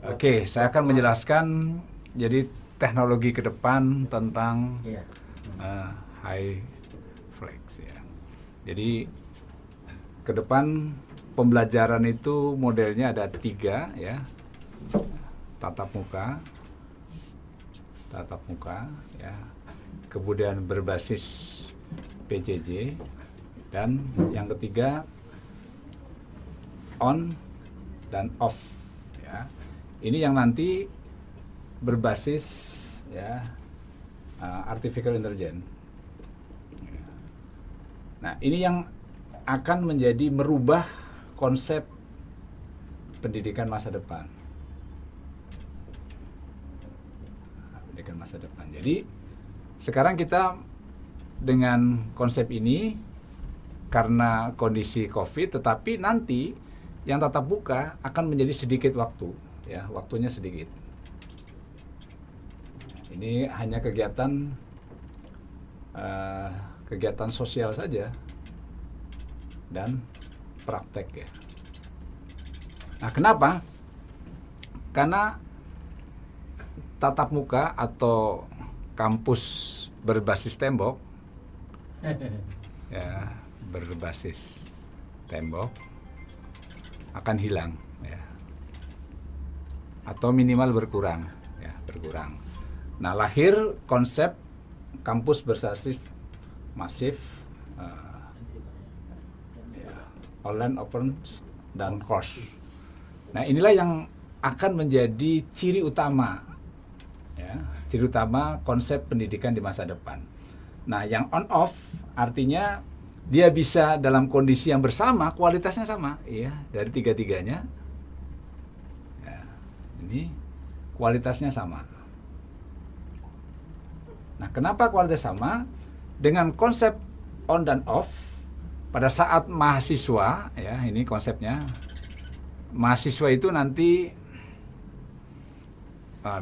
Oke, saya akan menjelaskan jadi teknologi ke depan tentang high flex ya. Jadi ke depan pembelajaran itu modelnya ada 3 ya. Tatap muka ya. Kemudian berbasis PJJ dan yang ketiga on dan off ya. Ini yang nanti berbasis ya artificial intelligence. Nah, ini yang akan menjadi merubah konsep pendidikan masa depan. Pendidikan masa depan. Jadi sekarang kita dengan konsep ini karena kondisi COVID, tetapi nanti yang tatap muka akan menjadi sedikit waktu, ya, waktunya sedikit. Ini hanya kegiatan sosial saja dan praktek ya. Nah, kenapa? Karena tatap muka atau kampus berbasis tembok ya, berbasis tembok akan hilang ya. Atau minimal berkurang ya, berkurang. Nah, lahir konsep kampus berbasis masif online open dan course. Nah, inilah yang akan menjadi ciri utama ya, ciri utama konsep pendidikan di masa depan. Nah, yang on off artinya dia bisa dalam kondisi yang bersama, kualitasnya sama ya, dari tiga-tiganya. Ya, ini kualitasnya sama. Nah, kenapa kualitas sama? Dengan konsep on dan off, pada saat mahasiswa, ya ini konsepnya, mahasiswa itu nanti,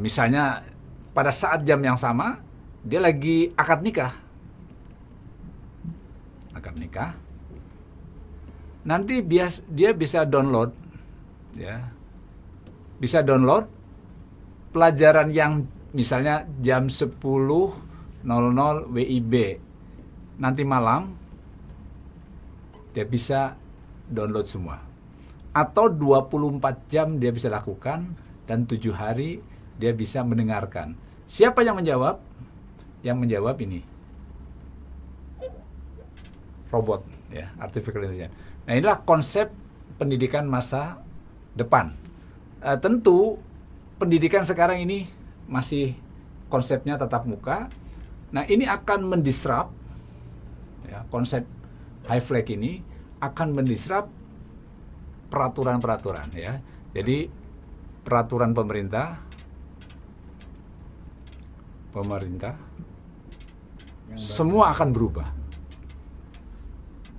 misalnya pada saat jam yang sama, dia lagi akad nikah. Nanti dia bisa download, ya, bisa download pelajaran yang misalnya jam 10.00 WIB nanti malam, dia bisa download semua. Atau 24 jam dia bisa lakukan, dan 7 hari dia bisa mendengarkan. Siapa yang menjawab? Yang menjawab ini robot ya, artificial intelligence. Nah, inilah konsep pendidikan masa depan. Tentu pendidikan sekarang ini masih konsepnya tatap muka. Nah, ini akan mendisrupt ya, konsep high flex ini akan mendisrupt peraturan-peraturan ya. Jadi peraturan pemerintah semua akan berubah.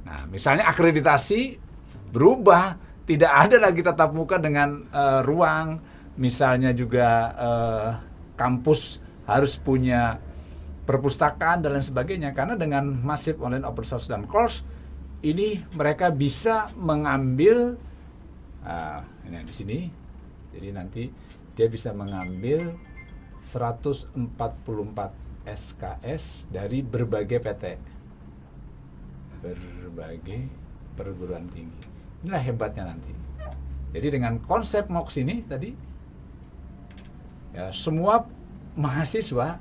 Nah, misalnya akreditasi berubah, tidak ada lagi tatap muka dengan ruang, misalnya juga kampus harus punya perpustakaan dan lain sebagainya, karena dengan masif online open source dan course ini mereka bisa mengambil ini di sini. Jadi nanti dia bisa mengambil 144 SKS dari berbagai PT, berbagai perguruan tinggi. Inilah hebatnya nanti. Jadi dengan konsep MOOC ini tadi, ya, semua mahasiswa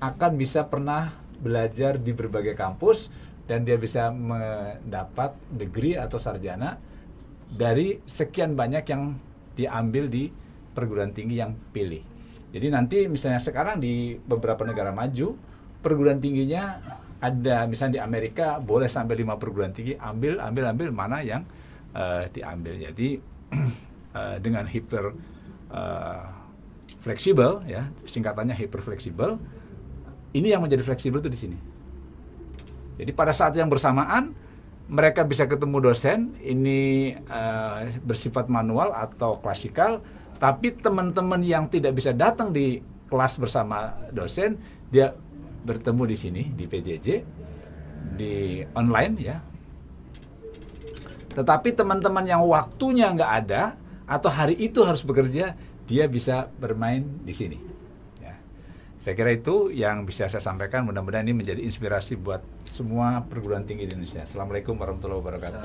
akan bisa pernah belajar di berbagai kampus dan dia bisa mendapat degree atau sarjana dari sekian banyak yang diambil di perguruan tinggi yang pilih. Jadi nanti misalnya sekarang di beberapa negara maju, perguruan tingginya ada, misalnya di Amerika boleh sampai 5 perguruan tinggi, ambil mana yang diambil. Jadi dengan hyper fleksibel ya, singkatannya hyper fleksibel. Ini yang menjadi fleksibel itu di sini. Jadi pada saat yang bersamaan mereka bisa ketemu dosen, ini bersifat manual atau klasikal, tapi teman-teman yang tidak bisa datang di kelas bersama dosen, dia bertemu di sini di PJJ, di online ya. Tetapi teman-teman yang waktunya nggak ada atau hari itu harus bekerja, dia bisa bermain di sini. Ya. Saya kira itu yang bisa saya sampaikan. Mudah-mudahan ini menjadi inspirasi buat semua perguruan tinggi di Indonesia. Assalamualaikum warahmatullahi wabarakatuh.